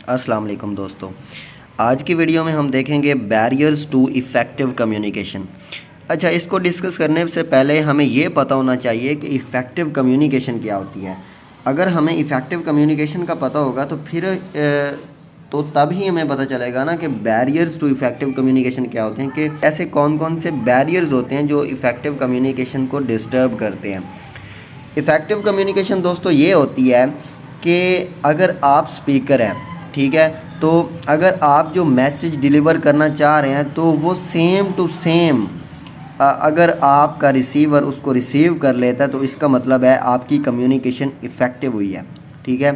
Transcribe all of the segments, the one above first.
अस्सलाम वालेकुम दोस्तों। आज की वीडियो में हम देखेंगे बैरियर्स टू इफ़ेक्टिव कम्युनिकेशन। अच्छा, इसको डिस्कस करने से पहले हमें ये पता होना चाहिए कि इफ़ेक्टिव कम्युनिकेशन क्या होती है। अगर हमें इफ़ेक्टिव कम्युनिकेशन का पता होगा तो फिर तो तभी हमें पता चलेगा ना कि बैरियर्स टू इफ़ेक्टिव कम्युनिकेशन क्या होते हैं, कि ऐसे कौन कौन से बैरियर्स होते हैं जो इफ़ेक्टिव कम्युनिकेशन को डिस्टर्ब करते हैं। इफ़ेक्टिव कम्युनिकेशन दोस्तों ये होती है कि अगर आप स्पीकर हैं, ठीक है, तो अगर आप जो मैसेज डिलीवर करना चाह रहे हैं तो वो सेम टू सेम अगर आपका रिसीवर उसको रिसीव कर लेता है तो इसका मतलब है आपकी कम्युनिकेशन इफ़ेक्टिव हुई है। ठीक है,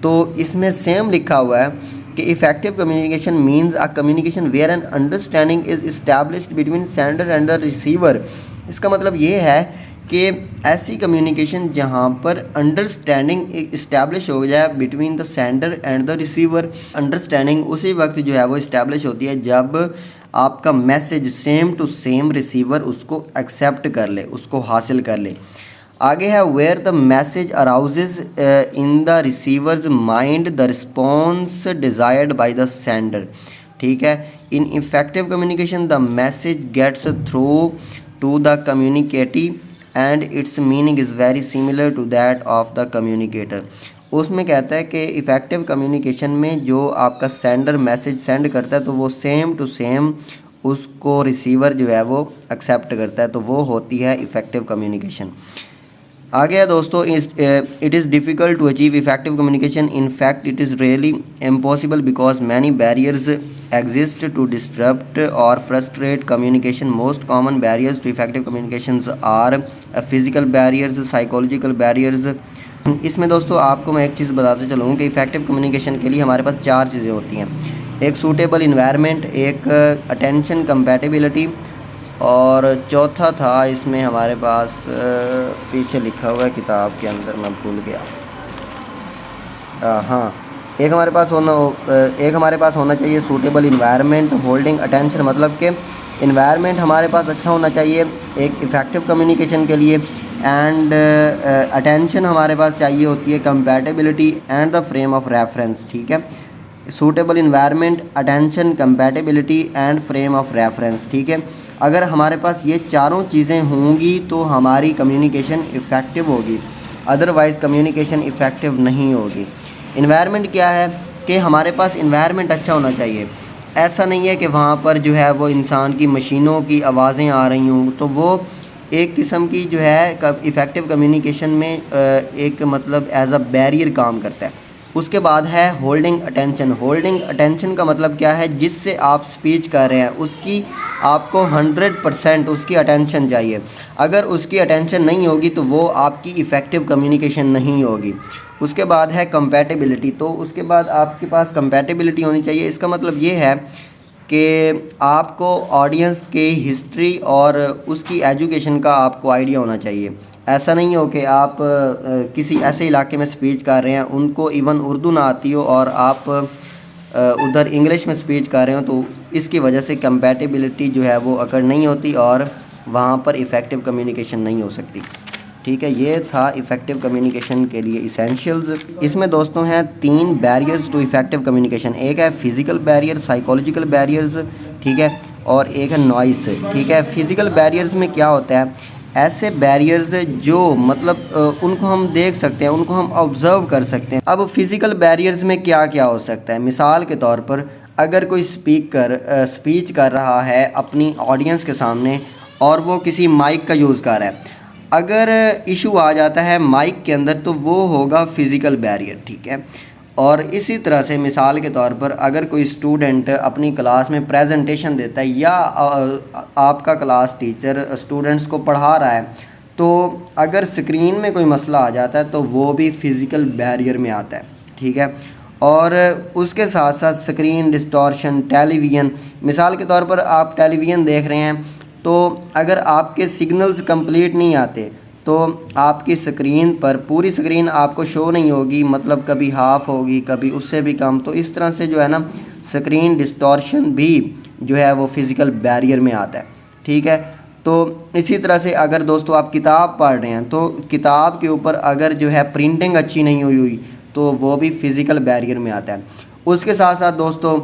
तो इसमें सेम लिखा हुआ है कि effective communication means a communication where an understanding is established between sender and the receiver. इसका मतलब ये है कि ऐसी कम्युनिकेशन जहाँ पर अंडरस्टैंडिंग इस्टेब्लिश हो जाए between the sender and the receiver. Understanding उसी वक्त जो है वो इस्टेब्लिश होती है जब आपका message same to same receiver उसको एक्सेप्ट कर ले, उसको हासिल कर ले। आगे है where the message arouses in the receiver's mind the response desired by the sender. ठीक है, in effective communication the message gets through to the communicatee and its meaning is very similar to that of the communicator. उसमें कहता है कि effective communication में जो आपका sender message send करता है तो वो सेम टू सेम उसको रिसीवर जो है वो एक्सेप्ट करता है, तो वो होती है इफ़ेक्टिव कम्युनिकेशन। आगे है दोस्तों, it is difficult to achieve effective communication. In fact it is really impossible because many barriers exist to disrupt or frustrate communication. Most common barriers to effective communications are physical barriers, psychological barriers. इसमें दोस्तों आपको मैं एक चीज़ बताते चलूँ कि effective communication के लिए हमारे पास 4 चीज़ें होती हैं। एक सूटेबल इन्वायरमेंट, एक अटेंशन कंपैटिबिलिटी, और चौथा था इसमें हमारे पास पीछे लिखा हुआ है किताब के अंदर, मैं भूल गया। हाँ, एक हमारे पास होना चाहिए सूटेबल इन्वायरमेंट होल्डिंग अटेंशन। मतलब कि इन्वायरमेंट हमारे पास अच्छा होना चाहिए एक इफ़ेक्टिव कम्युनिकेशन के लिए। एंड अटेंशन हमारे पास चाहिए होती है compatibility and the frame of reference. ठीक है, suitable environment, attention, compatibility and frame of reference. ठीक है, अगर हमारे पास ये चारों चीज़ें होंगी तो हमारी कम्युनिकेशन इफ़ेक्टिव होगी, अदरवाइज़ कम्युनिकेशन इफ़ेक्टिव नहीं होगी। इन्वायरमेंट क्या है कि हमारे पास इन्वायरमेंट अच्छा होना चाहिए। ऐसा नहीं है कि वहाँ पर जो है वो इंसान की मशीनों की आवाज़ें आ रही हों, तो वो एक किस्म की जो है इफ़ेक्टिव कम्युनिकेशन में एक मतलब एज अ बैरियर काम करता है। उसके बाद है होल्डिंग अटेंशन। होल्डिंग अटेंशन का मतलब क्या है, जिससे आप स्पीच कर रहे हैं उसकी आपको 100% उसकी अटेंशन चाहिए। अगर उसकी अटेंशन नहीं होगी तो वो आपकी इफ़ेक्टिव कम्युनिकेशन नहीं होगी। उसके बाद है कंपैटिबिलिटी। तो उसके बाद आपके पास कंपैटिबिलिटी होनी चाहिए। इसका मतलब ये है कि आपको ऑडियंस के हिस्ट्री और उसकी एजुकेशन का आपको आइडिया होना चाहिए। ऐसा नहीं हो कि आप किसी ऐसे इलाके में स्पीच कर रहे हैं, उनको इवन उर्दू ना आती हो और आप उधर इंग्लिश में स्पीच कर रहे हो, तो इसकी वजह से कंपैटिबिलिटी जो है वो अकर नहीं होती और वहाँ पर इफ़ेक्टिव कम्युनिकेशन नहीं हो सकती। ठीक है, ये था इफ़ेक्टिव कम्युनिकेशन के लिए इसेंशियल्स। इसमें दोस्तों हैं 3 बैरियर्स टू इफ़ेक्टिव कम्युनिकेशन। एक है फिज़िकल बैरियर, साइकोलॉजिकल बैरियर्स, ठीक है, और एक है नॉइस। ठीक है, फिज़िकल बैरियर्स में क्या होता है, ऐसे बैरियर्स जो मतलब उनको हम देख सकते हैं, उनको हम ऑब्ज़र्व कर सकते हैं। अब फिज़िकल बैरियर्स में क्या क्या हो सकता है, मिसाल के तौर पर अगर कोई स्पीकर स्पीच कर रहा है अपनी ऑडियंस के सामने और वो किसी माइक का यूज़ कर रहा है, अगर इशू आ जाता है माइक के अंदर तो वो होगा फिज़िकल बैरियर। ठीक है, और इसी तरह से मिसाल के तौर पर अगर कोई स्टूडेंट अपनी क्लास में प्रेजेंटेशन देता है या आपका क्लास टीचर स्टूडेंट्स को पढ़ा रहा है, तो अगर स्क्रीन में कोई मसला आ जाता है तो वो भी फिज़िकल बैरियर में आता है। ठीक है, और उसके साथ साथ स्क्रीन डिस्टॉर्शन, टेलीविज़न, मिसाल के तौर पर आप टेलीविज़न देख रहे हैं तो अगर आपके सिग्नल्स कंप्लीट नहीं आते तो आपकी स्क्रीन पर पूरी स्क्रीन आपको शो नहीं होगी, मतलब कभी हाफ होगी, कभी उससे भी कम। तो इस तरह से जो है ना स्क्रीन डिस्टॉर्शन भी जो है वो फिज़िकल बैरियर में आता है। ठीक है, तो इसी तरह से अगर दोस्तों आप किताब पढ़ रहे हैं तो किताब के ऊपर अगर जो है प्रिंटिंग अच्छी नहीं हुई तो वो भी फिज़िकल बैरियर में आता है। उसके साथ साथ दोस्तों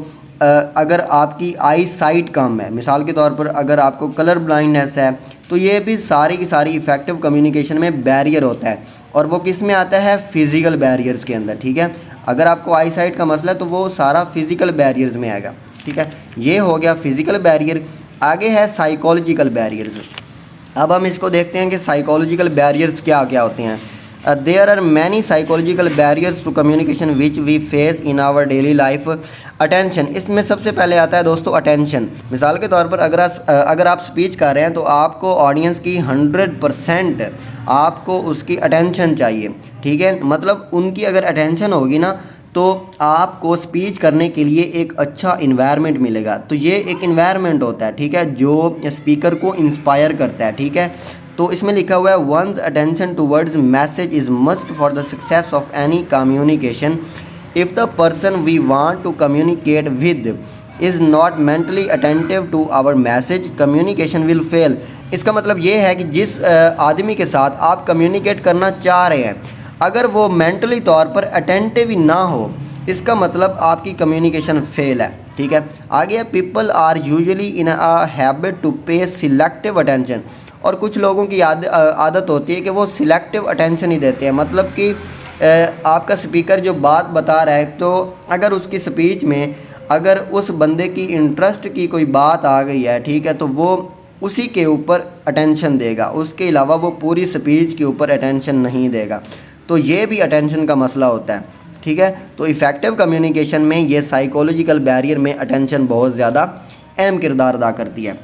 अगर आपकी आई साइट कम है, मिसाल के तौर पर अगर आपको कलर ब्लाइंडनेस है, तो ये भी सारी की सारी इफ़ेक्टिव कम्युनिकेशन में बैरियर होता है। और वो किस में आता है? फिज़िकल बैरियर्स के अंदर, ठीक है। अगर आपको आई साइट का मसला है तो वो सारा फिज़िकल बैरियर्स में आएगा, ठीक है। ये हो गया फिज़िकल बैरियर। आगे है साइकोलॉजिकल बैरियर्स। अब हम इसको देखते हैं कि साइकोलॉजिकल बैरियर्स क्या क्या होते हैं। There are many psychological barriers to communication which we face in our daily life. Attention, इसमें सबसे पहले आता है दोस्तों अटेंशन। मिसाल के तौर पर अगर आप स्पीच कर रहे हैं तो आपको ऑडियंस की 100% आपको उसकी अटेंशन चाहिए, ठीक है। मतलब उनकी अगर अटेंशन होगी ना तो आपको स्पीच करने के लिए एक अच्छा इन्वायरमेंट मिलेगा। तो ये एक इन्वायरमेंट होता है, ठीक है, जो स्पीकर को इंस्पायर करता है, ठीक है। तो इसमें लिखा हुआ है once attention towards message is must for the success of any communication. If the person we want to communicate with is not mentally attentive to our message, communication will fail. इसका मतलब ये है कि जिस आदमी के साथ आप कम्युनिकेट करना चाह रहे हैं, अगर वो मेंटली तौर पर अटेंटिव ही ना हो, इसका मतलब आपकी कम्युनिकेशन फेल है, ठीक है। आगे people are usually in a habit to pay selective attention. और कुछ लोगों की आदत होती है कि वो सिलेक्टिव अटेंशन ही देते हैं। मतलब कि आपका स्पीकर जो बात बता रहा है, तो अगर उसकी स्पीच में अगर उस बंदे की इंटरेस्ट की कोई बात आ गई है, ठीक है, तो वो उसी के ऊपर अटेंशन देगा, उसके अलावा वो पूरी स्पीच के ऊपर अटेंशन नहीं देगा। तो ये भी अटेंशन का मसला होता है, ठीक है। तो इफ़ेक्टिव कम्युनिकेशन में ये साइकोलॉजिकल बैरियर में अटेंशन बहुत ज़्यादा अहम किरदार अदा करती है।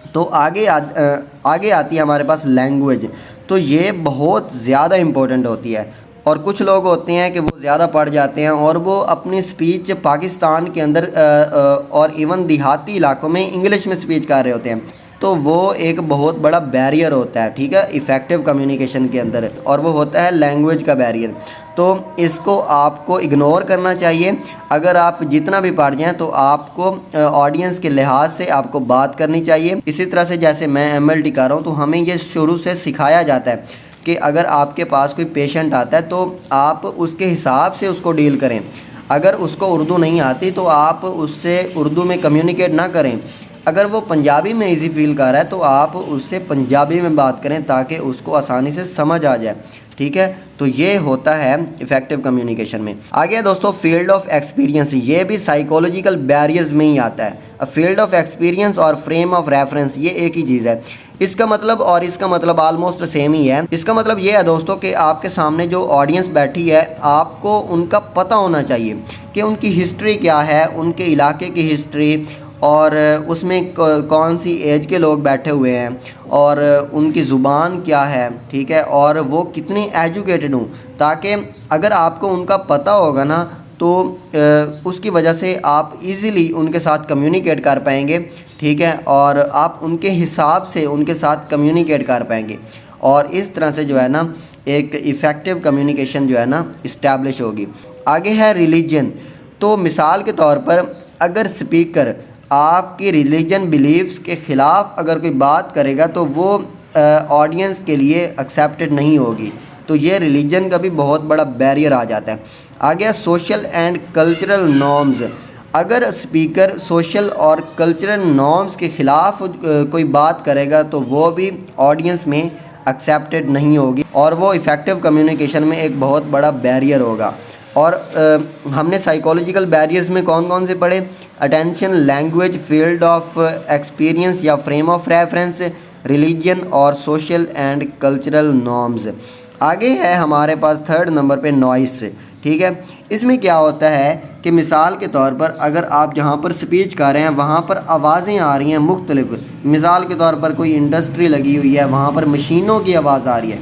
तो आगे आती है हमारे पास लैंग्वेज। तो ये बहुत ज़्यादा इम्पोर्टेंट होती है। और कुछ लोग होते हैं कि वो ज़्यादा पढ़ जाते हैं और वो अपनी स्पीच पाकिस्तान के अंदर और इवन देहाती इलाकों में इंग्लिश में स्पीच कर रहे होते हैं। तो वो एक बहुत बड़ा बैरियर होता है, ठीक है, इफ़ेक्टिव कम्युनिकेशन के अंदर, और वो होता है लैंग्वेज का बैरियर। तो इसको आपको इग्नोर करना चाहिए। अगर आप जितना भी पढ़ जाएँ तो आपको ऑडियंस के लिहाज से आपको बात करनी चाहिए। इसी तरह से जैसे मैं MLT कर रहा हूँ तो हमें ये शुरू से सिखाया जाता है कि अगर आपके पास कोई पेशेंट आता है तो आप उसके हिसाब से उसको डील करें। अगर उसको उर्दू नहीं आती तो आप उससे उर्दू में कम्युनिकेट ना करें। अगर वो पंजाबी में इजी फील कर रहा है तो आप उससे पंजाबी में बात करें ताकि उसको आसानी से समझ आ जाए, ठीक है। तो ये होता है इफ़ेक्टिव कम्युनिकेशन में। आगे दोस्तों फील्ड ऑफ एक्सपीरियंस, ये भी साइकोलॉजिकल बैरियर्स में ही आता है। फील्ड ऑफ एक्सपीरियंस और फ्रेम ऑफ रेफरेंस ये एक ही चीज़ है। इसका मतलब और इसका मतलब ऑलमोस्ट सेम ही है। इसका मतलब ये है दोस्तों कि आपके सामने जो ऑडियंस बैठी है, आपको उनका पता होना चाहिए कि उनकी हिस्ट्री क्या है, उनके इलाके की हिस्ट्री, और उसमें कौन सी एज के लोग बैठे हुए हैं, और उनकी ज़ुबान क्या है, ठीक है, और वो कितनी एजुकेटेड हूँ, ताकि अगर आपको उनका पता होगा ना तो उसकी वजह से आप इजीली उनके साथ कम्युनिकेट कर पाएंगे, ठीक है, और आप उनके हिसाब से उनके साथ कम्युनिकेट कर पाएंगे। और इस तरह से जो है ना एक इफ़ेक्टिव कम्युनिकेशन जो है ना इस्टेब्लिश होगी। आगे है रिलीजन। तो मिसाल के तौर पर अगर स्पीकर आपकी रिलीजन बिलीव्स के ख़िलाफ़ अगर कोई बात करेगा तो वो ऑडियंस के लिए एक्सेप्टेड नहीं होगी। तो ये रिलीजन का भी बहुत बड़ा बैरियर आ जाता है। आ गया सोशल एंड कल्चरल नॉर्म्स। अगर स्पीकर सोशल और कल्चरल नॉर्म्स के ख़िलाफ़ कोई बात करेगा तो वो भी ऑडियंस में एक्सेप्टेड नहीं होगी और वो इफ़ेक्टिव कम्युनिकेशन में एक बहुत बड़ा बैरियर होगा। और हमने साइकोलॉजिकल बैरियर्स में कौन कौन से पढ़े? Attention, language, field of experience या फ्रेम ऑफ रेफरेंस, रिलीजन और सोशल एंड कल्चरल नॉर्म्स। आगे है हमारे पास थर्ड नंबर पे नॉइस, ठीक है। इसमें क्या होता है कि मिसाल के तौर पर अगर आप जहाँ पर स्पीच कर रहे हैं वहाँ पर आवाज़ें आ रही हैं मुख्तलिफ, मिसाल के तौर पर कोई इंडस्ट्री लगी हुई है, वहाँ पर मशीनों की आवाज़ आ रही है,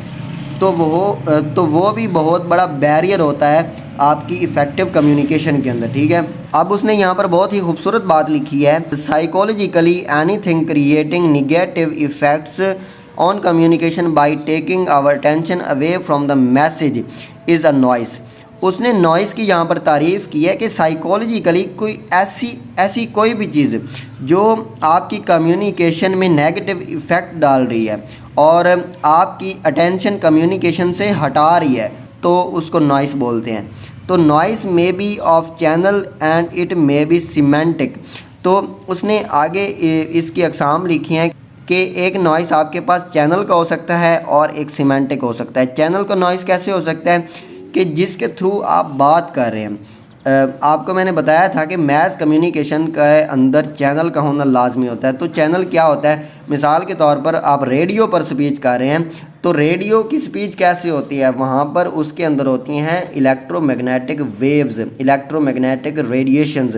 तो वो भी बहुत बड़ा बैरियर होता है आपकी इफ़ेक्टिव कम्युनिकेशन के अंदर, ठीक है। अब उसने यहाँ पर बहुत ही खूबसूरत बात लिखी है, psychologically anything creating negative effects on communication by taking our attention away from the message is a noise. उसने नॉइस की यहाँ पर तारीफ़ की है कि साइकोलॉजिकली कोई ऐसी कोई भी चीज़ जो आपकी कम्युनिकेशन में नेगेटिव इफ़ेक्ट डाल रही है और आपकी अटेंशन कम्युनिकेशन से हटा रही है तो उसको नॉइस बोलते हैं। तो noise may be of channel and it may be semantic. तो उसने आगे इसकी अक़साम लिखी हैं कि एक नॉइस आपके पास चैनल का हो सकता है और एक सीमेंटिक हो सकता है। चैनल का नॉइस कैसे हो सकता है कि जिसके थ्रू आप बात कर रहे हैं। आपको मैंने बताया था कि मैस कम्युनिकेशन के अंदर चैनल का होना लाजमी होता है। तो चैनल क्या होता है, मिसाल के तौर पर आप रेडियो पर स्पीच कर रहे हैं, तो रेडियो की स्पीच कैसे होती है, वहाँ पर उसके अंदर होती हैं इलेक्ट्रोमैग्नेटिक वेव्स, इलेक्ट्रोमैग्नेटिक रेडिएशंस,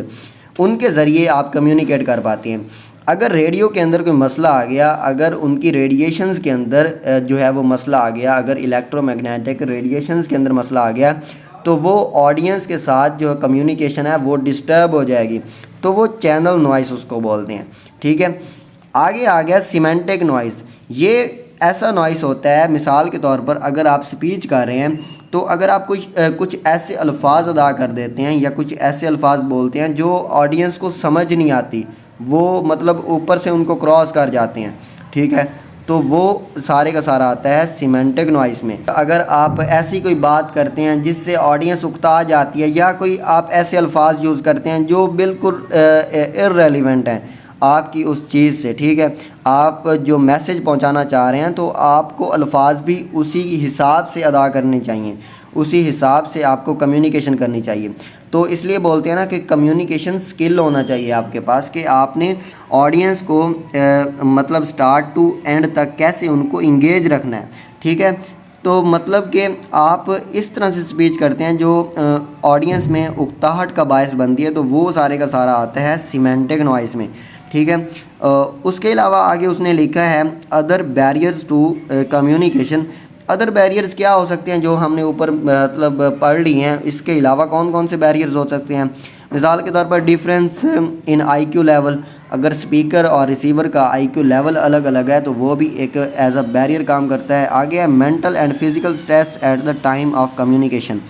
उनके ज़रिए आप कम्युनिकेट कर पाते हैं। अगर रेडियो के अंदर कोई मसला आ गया, अगर उनकी रेडिएशंस के अंदर जो है वो मसला आ गया, अगर इलेक्ट्रोमैग्नेटिक रेडिएशंस के अंदर मसला आ गया, तो वो ऑडियंस के साथ जो कम्युनिकेशन है वो डिस्टर्ब हो जाएगी। तो वो चैनल नॉइस उसको बोलते हैं। ठीक है, आगे आ गया सीमेंटिक नॉइस। ये ऐसा नॉइस होता है, मिसाल के तौर पर अगर आप स्पीच कर रहे हैं, तो अगर आप कुछ ऐसे अल्फाज अदा कर देते हैं या कुछ ऐसे अल्फाज बोलते हैं जो ऑडियंस को समझ नहीं आती, वो मतलब ऊपर से उनको क्रॉस कर जाते हैं, ठीक है, तो वो सारे का सारा आता है सीमेंटिक नॉइस में। अगर आप ऐसी कोई बात करते हैं जिससे ऑडियंस उकता जाती है, या कोई आप ऐसे अल्फाज यूज़ करते हैं जो बिल्कुल इर्रेलेवेंट हैं आपकी उस चीज़ से, ठीक है, आप जो मैसेज पहुंचाना चाह रहे हैं, तो आपको अल्फाज भी उसी हिसाब से अदा करने चाहिए, उसी हिसाब से आपको कम्युनिकेशन करनी चाहिए। तो इसलिए बोलते हैं ना कि कम्युनिकेशन स्किल होना चाहिए आपके पास, कि आपने ऑडियंस को मतलब स्टार्ट टू एंड तक कैसे उनको इंगेज रखना है। ठीक है, तो मतलब कि आप इस तरह से स्पीच करते हैं जो ऑडियंस में उकताहट का बायस बनती है, तो वो सारे का सारा आता है सीमेंटिक नॉइस में। ठीक है, उसके अलावा आगे उसने लिखा है other barriers to communication. Other barriers क्या हो सकते हैं जो हमने ऊपर मतलब पढ़ ली हैं, इसके अलावा कौन कौन से बैरियर्स हो सकते हैं। मिसाल के तौर पर डिफरेंस इन आईक्यू लेवल, अगर स्पीकर और रिसीवर का आईक्यू लेवल अलग अलग है तो वो भी एक एज अ बैरियर काम करता है। आगे है mental and physical stress at the time of communication,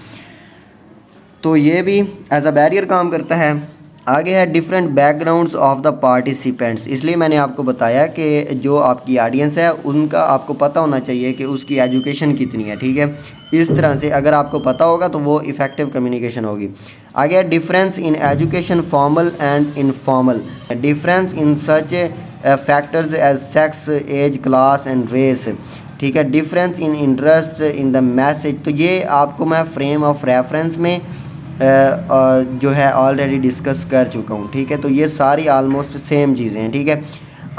तो ये भी एज अ बैरियर काम करता है। आगे है different backgrounds of the participants. इसलिए मैंने आपको बताया कि जो आपकी ऑडियंस है उनका आपको पता होना चाहिए कि उसकी एजुकेशन कितनी है। ठीक है, इस तरह से अगर आपको पता होगा तो वो इफ़ेक्टिव कम्युनिकेशन होगी। आगे है difference in education formal and informal, difference in such factors as sex, age, class and race. ठीक है, difference in interest in the message, तो ये आपको मैं फ्रेम ऑफ रेफरेंस में जो है ऑलरेडी डिस्कस कर चुका हूँ। ठीक है, तो ये सारी आलमोस्ट सेम चीज़ें हैं। ठीक है,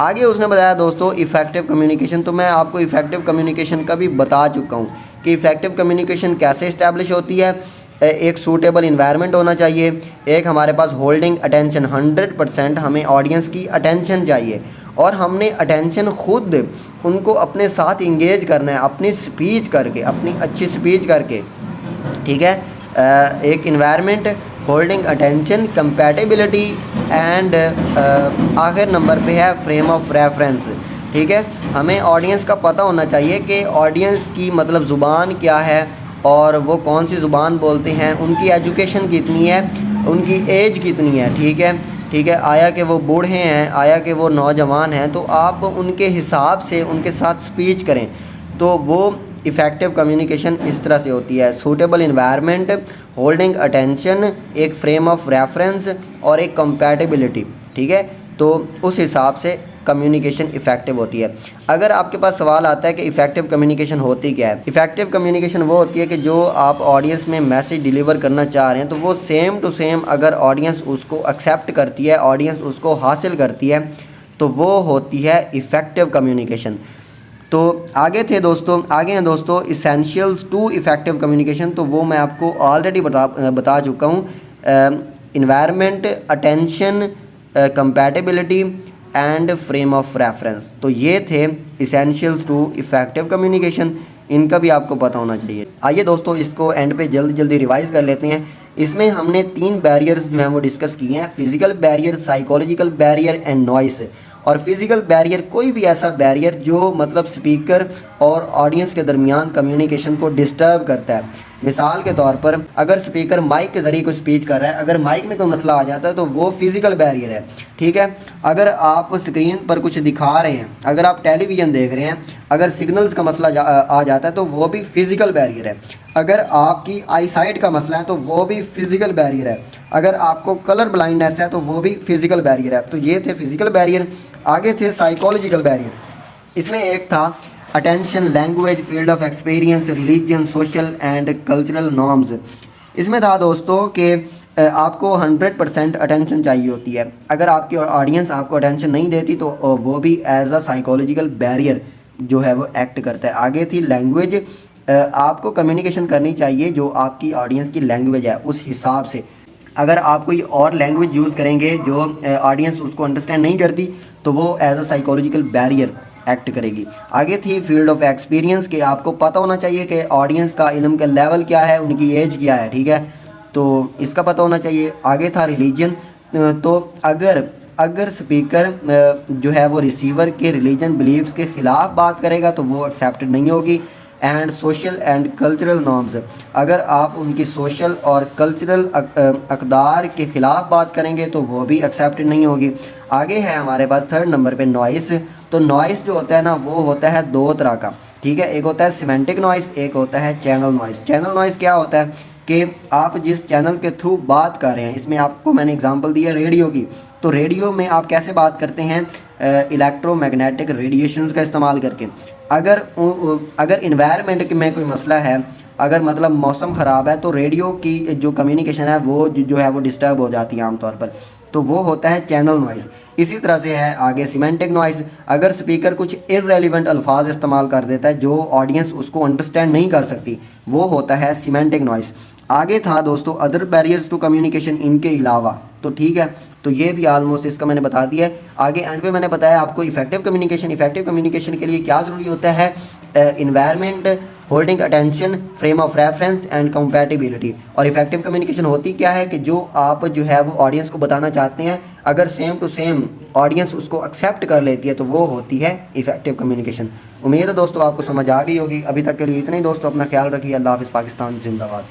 आगे उसने बताया दोस्तों इफ़ेक्टिव कम्युनिकेशन, तो मैं आपको इफ़ेक्टिव कम्युनिकेशन का भी बता चुका हूँ कि इफ़ेक्टिव कम्युनिकेशन कैसे इस्टेब्लिश होती है। एक सूटेबल इन्वायरमेंट होना चाहिए, एक हमारे पास होल्डिंग अटेंशन, 100% हमें ऑडियंस की अटेंशन चाहिए, और हमने अटेंशन खुद उनको अपने साथ इंगेज करना है अपनी स्पीच करके, अपनी अच्छी स्पीच करके। ठीक है, एक environment, holding attention, compatibility and आखिर नंबर पे है फ्रेम ऑफ रेफरेंस। ठीक है, हमें ऑडियंस का पता होना चाहिए कि ऑडियंस की मतलब ज़ुबान क्या है और वो कौन सी ज़ुबान बोलते हैं, उनकी एजुकेशन कितनी है, उनकी एज कितनी है। ठीक है, ठीक है, आया कि वो बूढ़े हैं, आया कि वो नौजवान हैं, तो आप उनके हिसाब से उनके साथ स्पीच करें, तो वो इफ़ेक्टिव कम्युनिकेशन इस तरह से होती है। सूटेबल इन्वायरमेंट, होल्डिंग अटेंशन, एक फ्रेम ऑफ रेफरेंस और एक कंपैटिबिलिटी। ठीक है, तो उस हिसाब से कम्युनिकेशन इफ़ेक्टिव होती है। अगर आपके पास सवाल आता है कि इफ़ेक्टिव कम्युनिकेशन होती क्या है, इफ़ेक्टिव कम्युनिकेशन वो होती है कि जो आप ऑडियंस में मैसेज डिलीवर करना चाह रहे हैं तो वो सेम टू सेम अगर ऑडियंस उसको एक्सेप्ट करती है, ऑडियंस उसको हासिल करती है, तो वो होती है इफ़ेक्टिव कम्युनिकेशन। तो आगे हैं दोस्तों इसेंशियल्स टू इफ़ेक्टिव कम्युनिकेशन, तो वो मैं आपको ऑलरेडी बता चुका हूँ। Environment, attention, compatibility and frame of reference, तो ये थे इसेंशियल्स टू इफ़ेक्टिव कम्युनिकेशन, इनका भी आपको पता होना चाहिए। आइए दोस्तों इसको एंड पे जल्दी रिवाइज़ कर लेते हैं। इसमें हमने 3 बैरियर्स जो हैं वो डिस्कस किए हैं, physical barrier, psychological barrier and noise. और फिज़िकल बैरियर कोई भी ऐसा बैरियर जो मतलब स्पीकर और ऑडियंस के दरमियान कम्युनिकेशन को डिस्टर्ब करता है। मिसाल के तौर पर अगर स्पीकर माइक के ज़रिए कोई स्पीच कर रहा है, अगर माइक में कोई मसला आ जाता है तो वो फिज़िकल बैरियर है, ठीक है। अगर आप स्क्रीन पर कुछ दिखा रहे हैं, अगर आप टेलीविज़न देख रहे हैं, अगर सिग्नल्स का मसला आ जाता है तो वो भी फिज़िकल बैरियर है। अगर आपकी आई साइट का मसला है तो वो भी फिज़िकल बैरियर है। अगर आपको कलर ब्लाइंडनेस है तो वो भी फिज़िकल बैरियर है। तो ये थे फिज़िकल बैरियर। आगे थे साइकोलॉजिकल बैरियर। इसमें एक था attention, language, field of experience, religion, social and cultural norms. इसमें था दोस्तों कि आपको 100% अटेंशन चाहिए होती है। अगर आपकी ऑडियंस आपको अटेंशन नहीं देती तो वो भी एज अ साइकोलॉजिकल बैरियर जो है वो एक्ट करता है। आगे थी लैंग्वेज। आपको कम्युनिकेशन करनी चाहिए जो आपकी ऑडियंस की लैंग्वेज है उस हिसाब से। अगर आप कोई और लैंग्वेज यूज़ करेंगे जो ऑडियंस उसको अंडरस्टैंड नहीं करती तो वो as a psychological barrier act करेगी। आगे थी फील्ड ऑफ एक्सपीरियंस कि आपको पता होना चाहिए कि ऑडियंस का इल्म का लेवल क्या है, उनकी एज क्या है, ठीक है, तो इसका पता होना चाहिए। आगे था रिलीजन। तो अगर स्पीकर जो है वो रिसीवर के रिलीजन बिलीव्स के ख़िलाफ़ बात करेगा तो वो एक्सेप्टेड नहीं होगी। And social and cultural norms, अगर आप उनकी सोशल और कल्चरल अक़दार के ख़िलाफ़ बात करेंगे तो वो भी एक्सेप्टेड नहीं होगी। आगे है हमारे पास थर्ड नंबर पे नॉइस। तो नॉइस जो होता है ना वो होता है दो तरह का, ठीक है। एक होता है सिमेंटिक नॉइस, एक होता है चैनल नॉइस। चैनल नॉइस क्या होता है कि आप जिस चैनल के थ्रू बात कर रहे हैं, इसमें आपको मैंने एग्जांपल दिया रेडियो की। तो रेडियो में आप कैसे बात करते हैं, इलेक्ट्रोमैग्नेटिक रेडिएशंस का इस्तेमाल करके। अगर इन्वायरमेंट में कोई मसला है, अगर मतलब मौसम ख़राब है तो रेडियो की जो कम्युनिकेशन है वो जो है वो डिस्टर्ब हो जाती है आमतौर पर, तो वो होता है चैनल नॉइस। इसी तरह से है आगे सीमेंटिक नॉइस। अगर स्पीकर कुछ इररेलेवेंट अल्फाज इस्तेमाल कर देता है जो ऑडियंस उसको अंडरस्टैंड नहीं कर सकती, वो होता है सीमेंटिक नॉइस। आगे था दोस्तों अदर बैरियर्स टू कम्युनिकेशन, इनके अलावा। तो ठीक है, तो ये भी आलमोस्ट इसका मैंने बता दिया है। आगे एंड पे मैंने बताया आपको इफेक्टिव कम्युनिकेशन के लिए क्या ज़रूरी होता है, environment, holding attention, frame of reference and compatibility. और इफेक्टिव कम्युनिकेशन होती क्या है कि जो आप जो है वो ऑडियंस को बताना चाहते हैं, अगर सेम टू सेम ऑडियंस उसको एक्सेप्ट कर लेती है तो वो होती है इफेक्टिव कम्युनिकेशन। उम्मीद है दोस्तों आपको समझ आ गई होगी। अभी तक के लिए इतना ही दोस्तों, अपना ख्याल रखिए। अल्लाह हाफ़िज़। पाकिस्तान जिंदाबाद।